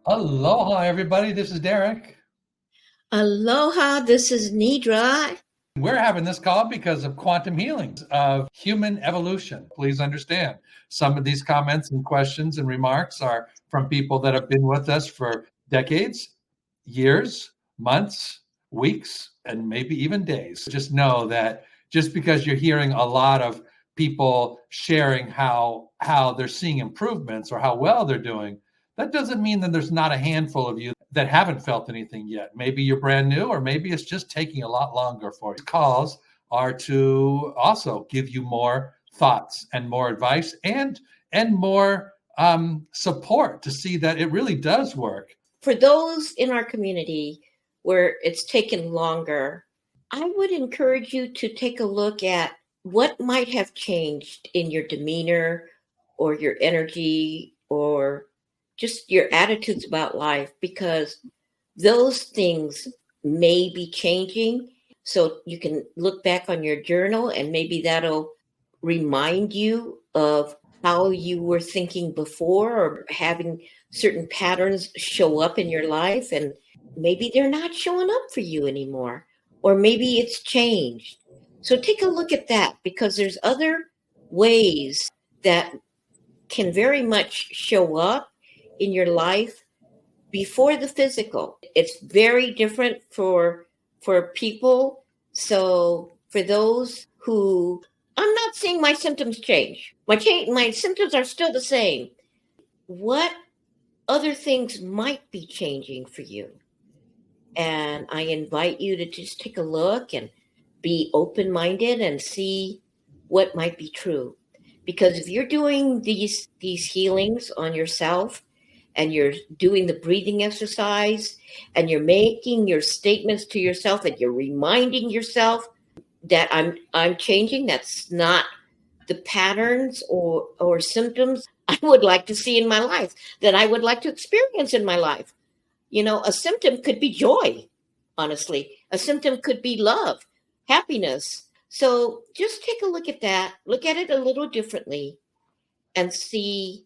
Aloha, everybody. This is Daerick. Aloha, this is Nedrra. We're having this call because of quantum healings of human evolution. Please understand, some of these comments and questions and remarks are from people that have been with us for decades, years, months, weeks, and maybe even days. Just know that just because you're hearing a lot of people sharing how they're seeing improvements or how well they're doing, that doesn't mean that there's not a handful of you that haven't felt anything yet. Maybe you're brand new, or maybe it's just taking a lot longer for you. Calls are to also give you more thoughts and more advice and more support to see that it really does work. For those in our community where it's taken longer, I would encourage you to take a look at what might have changed in your demeanor or your energy or just your attitudes about life, because those things may be changing. So you can look back on your journal and maybe that'll remind you of how you were thinking before or having certain patterns show up in your life, and maybe they're not showing up for you anymore, or maybe it's changed. So take a look at that, because there's other ways that can very much show up in your life before the physical. It's very different for people. So for those who, I'm not saying my symptoms change. My symptoms are still the same. What other things might be changing for you? And I invite you to just take a look and be open-minded and see what might be true. Because if you're doing these healings on yourself, and you're doing the breathing exercise, and you're making your statements to yourself, and you're reminding yourself that I'm changing, that's not the patterns or symptoms I would like to see in my life, that I would like to experience in my life. You know, a symptom could be joy, honestly. A symptom could be love, happiness. So just take a look at that, look at it a little differently, and see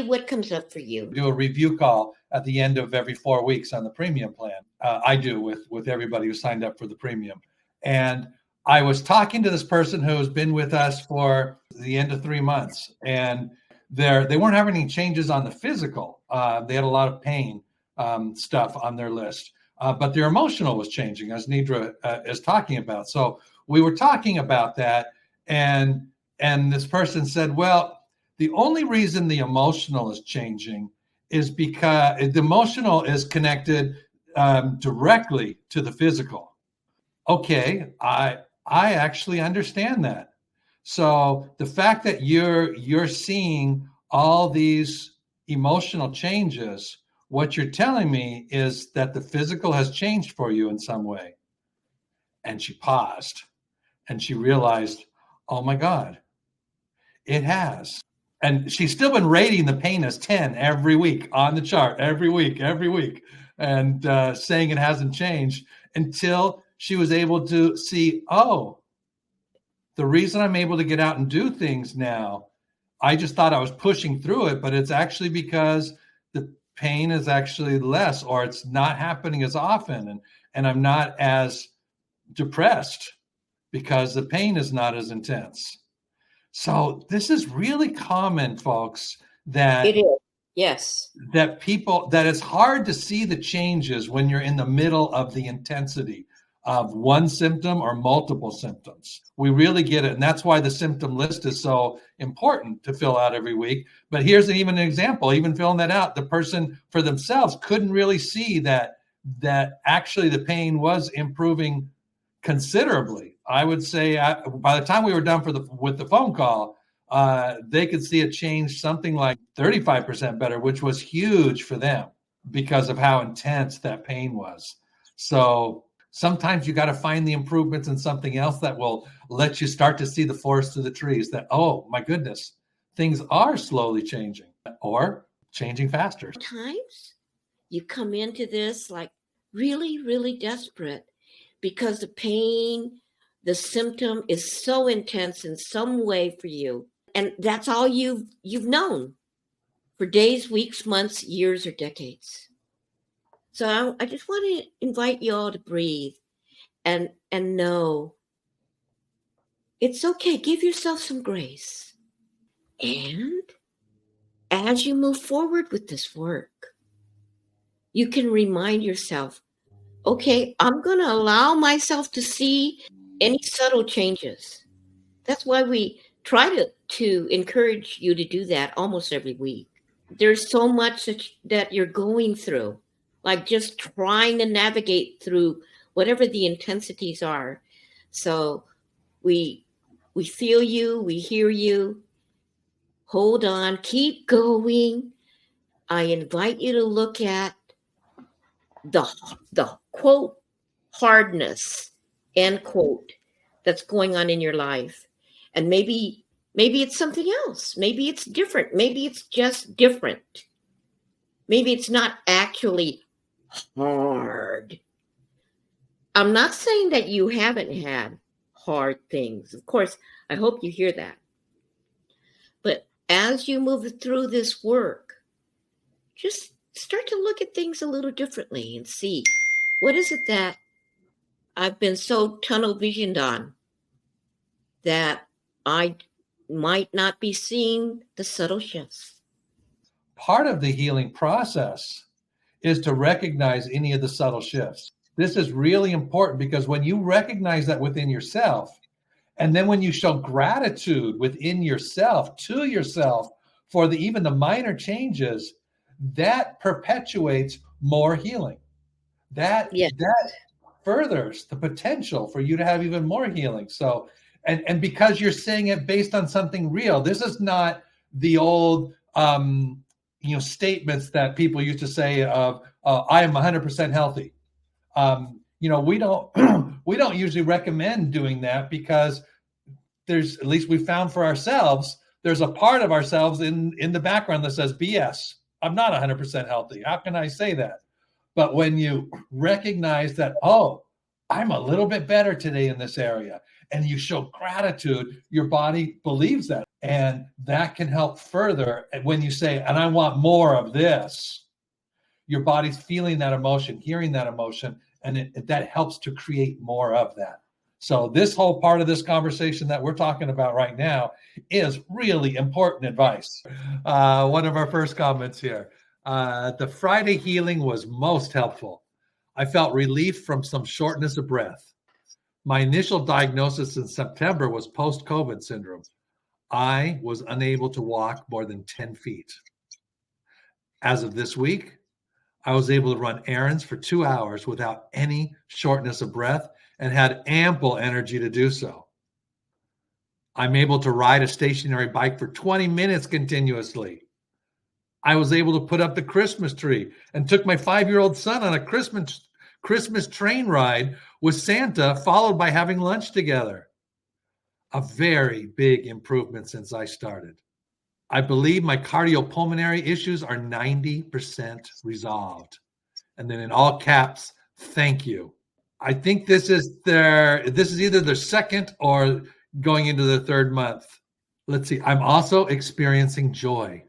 what comes up for you. Do a review call at the end of every 4 weeks on the premium plan. I do with everybody who signed up for the premium. And I was talking to this person who's been with us for the end of 3 months, and they weren't having any changes on the physical. They had a lot of pain stuff on their list, but their emotional was changing, as Nedrra is talking about. So we were talking about that, and this person said, well, the only reason the emotional is changing is because the emotional is connected directly to the physical. Okay, I actually understand that. So the fact that you're seeing all these emotional changes, what you're telling me is that the physical has changed for you in some way. And she paused and she realized, oh my God, it has. And she's still been rating the pain as 10 every week on the chart, every week, and saying it hasn't changed until she was able to see, oh, the reason I'm able to get out and do things now, I just thought I was pushing through it, but it's actually because the pain is actually less, or it's not happening as often, and I'm not as depressed because the pain is not as intense. So this is really common, folks, that It is. Yes. that it's hard to see the changes when you're in the middle of the intensity of one symptom or multiple symptoms. We really get it. And that's why the symptom list is so important to fill out every week. But here's even an example, even filling that out, the person for themselves couldn't really see that actually the pain was improving considerably. I would say by the time we were done with the phone call, they could see it change something like 35% better, which was huge for them because of how intense that pain was. So sometimes you got to find the improvements in something else that will let you start to see the forest through the trees, that, oh my goodness, things are slowly changing or changing faster. Times you come into this like really, really desperate because the pain, the symptom is so intense in some way for you. And that's all you've known for days, weeks, months, years, or decades. So I just want to invite you all to breathe and know it's okay. Give yourself some grace. And as you move forward with this work, you can remind yourself, okay, I'm going to allow myself to see any subtle changes. That's why we try to encourage you to do that almost every week. There's so much that you're going through, like just trying to navigate through whatever the intensities are. So we feel you, we hear you. Hold on, keep going. I invite you to look at the quote hardness, end quote, that's going on in your life. And maybe it's something else. Maybe it's different. Maybe it's just different. Maybe it's not actually hard. I'm not saying that you haven't had hard things. Of course, I hope you hear that. But as you move through this work, just start to look at things a little differently and see, what is it that I've been so tunnel visioned on that I might not be seeing the subtle shifts? Part of the healing process is to recognize any of the subtle shifts. This is really important because when you recognize that within yourself, and then when you show gratitude within yourself to yourself for even the minor changes, that perpetuates more healing. That furthers the potential for you to have even more healing. So, and because you're saying it based on something real, this is not the old statements that people used to say of I am 100% healthy. We don't usually recommend doing that because there's, at least we found for ourselves, there's a part of ourselves in the background that says BS. I'm not 100% healthy. How can I say that? But when you recognize that, oh, I'm a little bit better today in this area, and you show gratitude, your body believes that. And that can help further. And when you say, and I want more of this, your body's feeling that emotion, hearing that emotion, and that helps to create more of that. So this whole part of this conversation that we're talking about right now is really important advice. One of our first comments here. The Friday healing was most helpful. I felt relief from some shortness of breath. My initial diagnosis in September was post-COVID syndrome. I was unable to walk more than 10 feet. As of this week, I was able to run errands for 2 hours without any shortness of breath and had ample energy to do so. I'm able to ride a stationary bike for 20 minutes continuously. I was able to put up the Christmas tree and took my 5-year-old son on a Christmas train ride with Santa, followed by having lunch together. A very big improvement since I started. I believe my cardiopulmonary issues are 90% resolved. And then in all caps, thank you. I think this is either their second or going into the third month. Let's see. I'm also experiencing joy.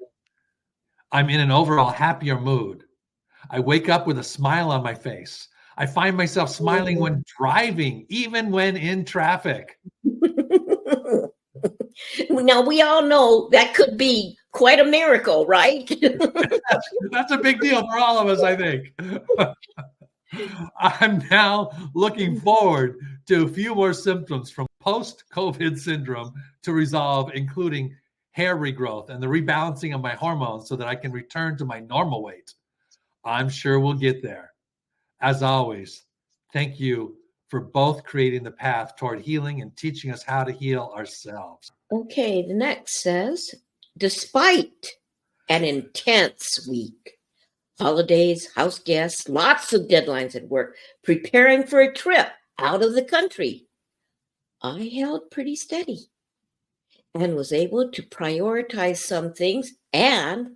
I'm in an overall happier mood. I wake up with a smile on my face. I find myself smiling when driving, even when in traffic. Now, we all know that could be quite a miracle, right? That's a big deal for all of us, I think. I'm now looking forward to a few more symptoms from post-COVID syndrome to resolve, including hair regrowth and the rebalancing of my hormones so that I can return to my normal weight. I'm sure we'll get there. As always, thank you for both creating the path toward healing and teaching us how to heal ourselves. Okay, the next says, despite an intense week, holidays, house guests, lots of deadlines at work, preparing for a trip out of the country, I held pretty steady and was able to prioritize some things and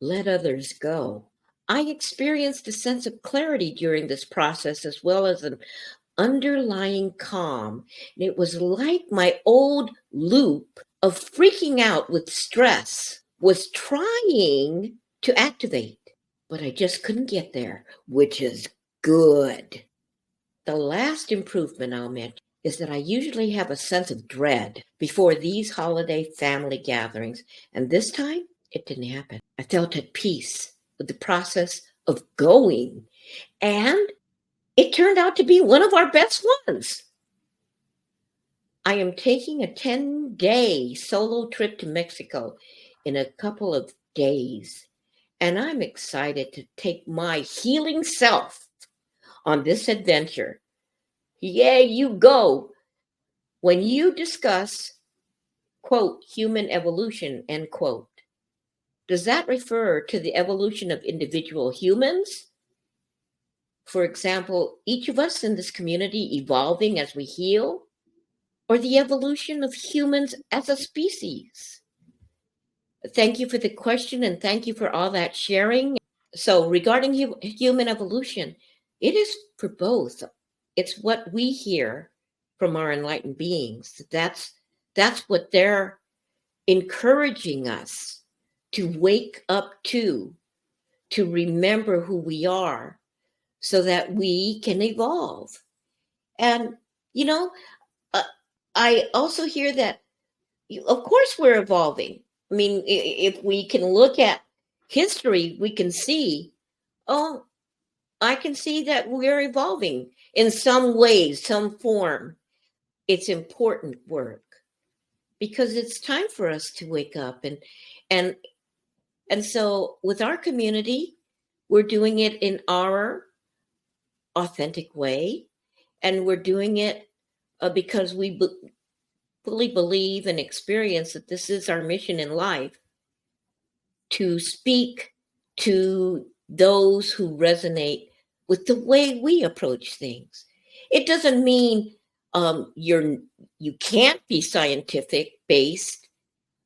let others go. I experienced a sense of clarity during this process, as well as an underlying calm. And it was like my old loop of freaking out with stress was trying to activate, but I just couldn't get there, which is good. The last improvement I'll mention is that I usually have a sense of dread before these holiday family gatherings, and this time it didn't happen. I felt at peace with the process of going, and it turned out to be one of our best ones. I am taking a 10-day solo trip to Mexico in a couple of days, and I'm excited to take my healing self on this adventure. Yay, you go. When you discuss, quote, human evolution, end quote, does that refer to the evolution of individual humans? For example, each of us in this community evolving as we heal? Or the evolution of humans as a species? Thank you for the question, and thank you for all that sharing. So regarding human evolution, it is for both. It's what we hear from our enlightened beings. That's what they're encouraging us to wake up to remember who we are so that we can evolve. And, I also hear that, of course, we're evolving. I mean, if we can look at history, we can see, oh, I can see that we're evolving in some ways, some form. It's important work because it's time for us to wake up. And so with our community, we're doing it in our authentic way. And we're doing it because we fully believe and experience that this is our mission in life, to speak to those who resonate with the way we approach things. It doesn't mean you can't be scientific based,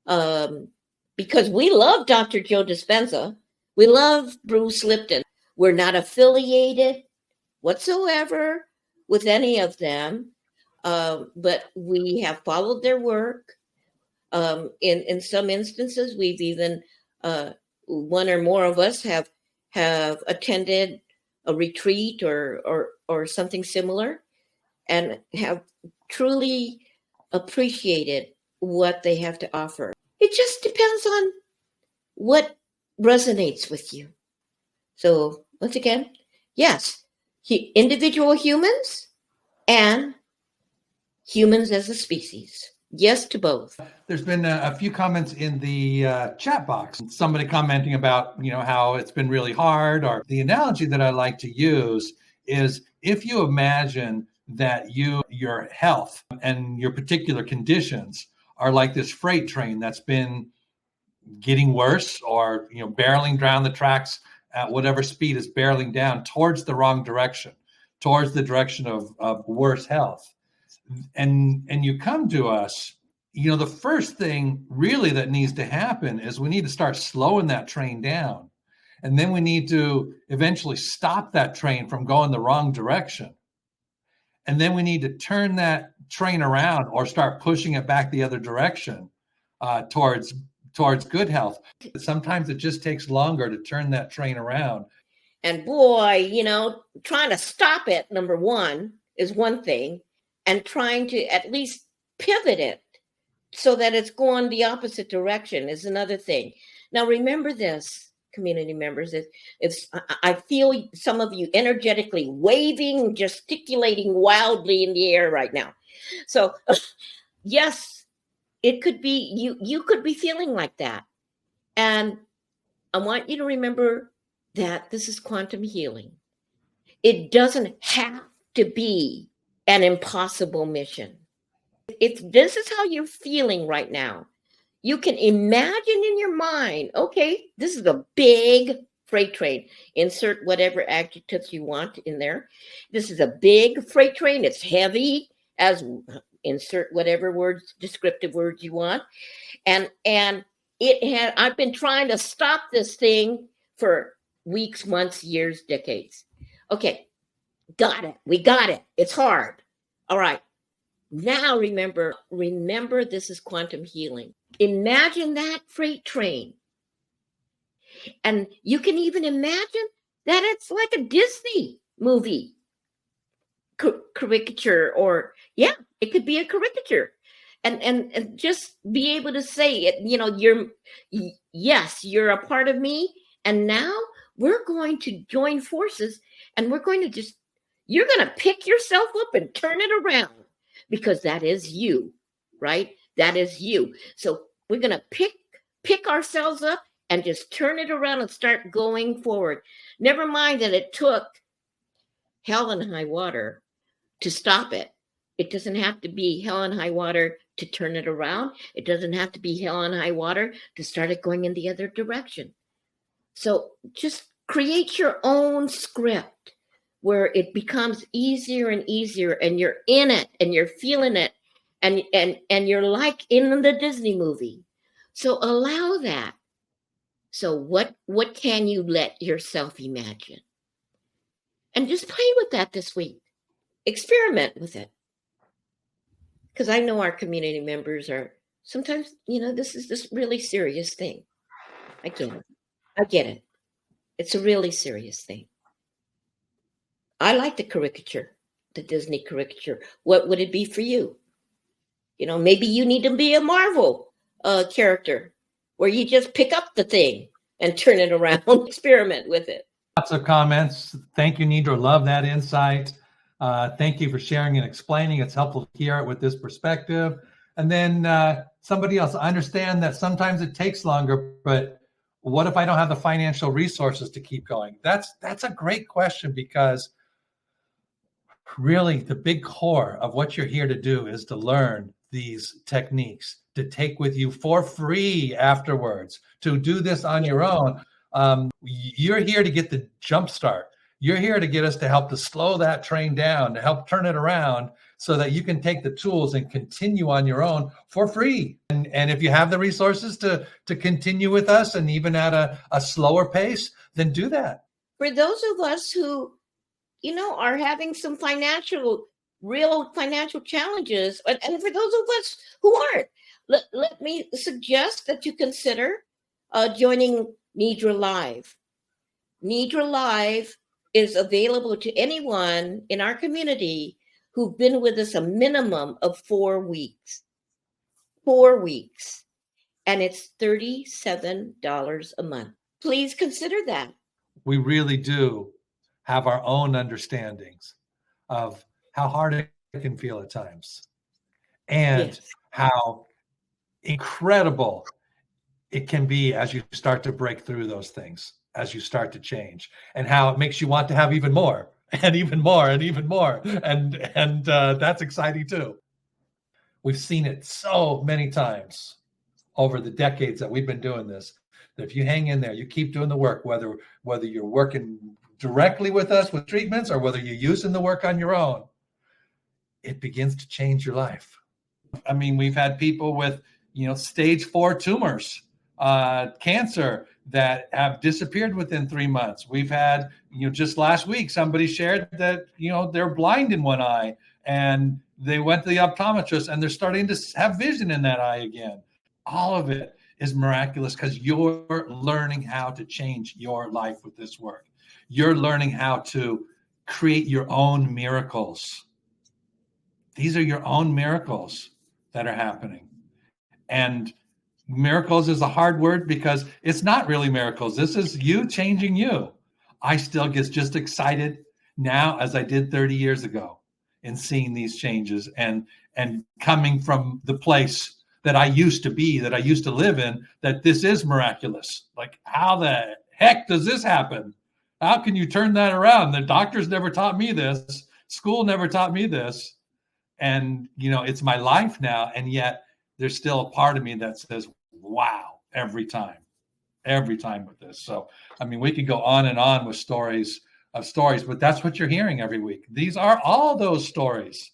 because we love Dr. Joe Dispenza. We love Bruce Lipton. We're not affiliated whatsoever with any of them, but we have followed their work. In some instances, we've even one or more of us have attended a retreat or something similar, and have truly appreciated what they have to offer. It just depends on what resonates with you. So once again, yes, individual humans and humans as a species. Yes to both. There's been a few comments in the chat box. Somebody commenting about, how it's been really hard. Or the analogy that I like to use is, if you imagine that your health and your particular conditions are like this freight train that's been getting worse, or barreling down the tracks at whatever speed is barreling down towards the wrong direction, towards the direction of worse health. And you come to us, the first thing really that needs to happen is we need to start slowing that train down. And then we need to eventually stop that train from going the wrong direction. And then we need to turn that train around or start pushing it back the other direction, towards good health. Sometimes it just takes longer to turn that train around. And boy, trying to stop it, number one, is one thing. And trying to at least pivot it so that it's going the opposite direction is another thing. Now, remember this, community members, if I feel some of you energetically waving, gesticulating wildly in the air right now. So yes, it could be, you could be feeling like that. And I want you to remember that this is quantum healing. It doesn't have to be an impossible mission. If this is how you're feeling right now, you can imagine in your mind, okay, this is a big freight train. Insert whatever adjectives you want in there. This is a big freight train. It's heavy, as insert whatever words, descriptive words you want. And I've been trying to stop this thing for weeks, months, years, decades. Okay, got it. We got it. It's hard. All right. Now remember, this is quantum healing. Imagine that freight train And you can even imagine that it's like a Disney movie caricature, or yeah, it could be a caricature. And just be able to say it, yes, you're a part of me, and now we're going to join forces, and we're going to you're going to pick yourself up and turn it around, because that is you, right? That is you. So we're going to pick ourselves up and just turn it around and start going forward. Never mind that it took hell and high water to stop it. It doesn't have to be hell and high water to turn it around. It doesn't have to be hell and high water to start it going in the other direction. So just create your own script where it becomes easier and easier, and you're in it and you're feeling it, and you're like in the Disney movie. So allow that. So what can you let yourself imagine? And just play with that this week. Experiment with it. Because I know our community members are sometimes, this is this really serious thing. I get it. It's a really serious thing. I like the caricature, the Disney caricature. What would it be for you? Maybe you need to be a Marvel character where you just pick up the thing and turn it around, experiment with it. Lots of comments. Thank you, Nedrra. Love that insight. Thank you for sharing and explaining. It's helpful to hear it with this perspective. And then somebody else, I understand that sometimes it takes longer, but what if I don't have the financial resources to keep going? That's a great question, because really the big core of what you're here to do is to learn these techniques, to take with you for free afterwards, to do this on your own. You're here to get the jump start. You're here to get us to help to slow that train down, to help turn it around so that you can take the tools and continue on your own for free. And if you have the resources to continue with us, and even at a slower pace, then do that. For those of us who, are having some real financial challenges, and for those of us who aren't, let me suggest that you consider joining Nedrra Live. Nedrra Live is available to anyone in our community who've been with us a minimum of 4 weeks. 4 weeks. And it's $37 a month. Please consider that. We really do have our own understandings of how hard it can feel at times, and yes, how incredible it can be as you start to break through those things, as you start to change, and how it makes you want to have even more and even more and even more. And that's exciting too. We've seen it so many times over the decades that we've been doing this, that if you hang in there, you keep doing the work, whether you're working directly with us with treatments or whether you're using the work on your own, it begins to change your life. I mean, we've had people with, stage 4 tumors, cancer, that have disappeared within 3 months. We've had, just last week, somebody shared that, they're blind in one eye, and they went to the optometrist and they're starting to have vision in that eye again. All of it is miraculous because you're learning how to change your life with this work. You're learning how to create your own miracles. These are your own miracles that are happening. And miracles is a hard word because it's not really miracles. This is you changing you. I still get just excited now as I did 30 years ago in seeing these changes and coming from the place that I used to be, that I used to live in, that this is miraculous. Like, how the heck does this happen? How can you turn that around? The doctors never taught me this. School never taught me this. And, it's my life now. And yet there's still a part of me that says, wow, every time with this. So, I mean, we could go on and on with stories, but that's what you're hearing every week. These are all those stories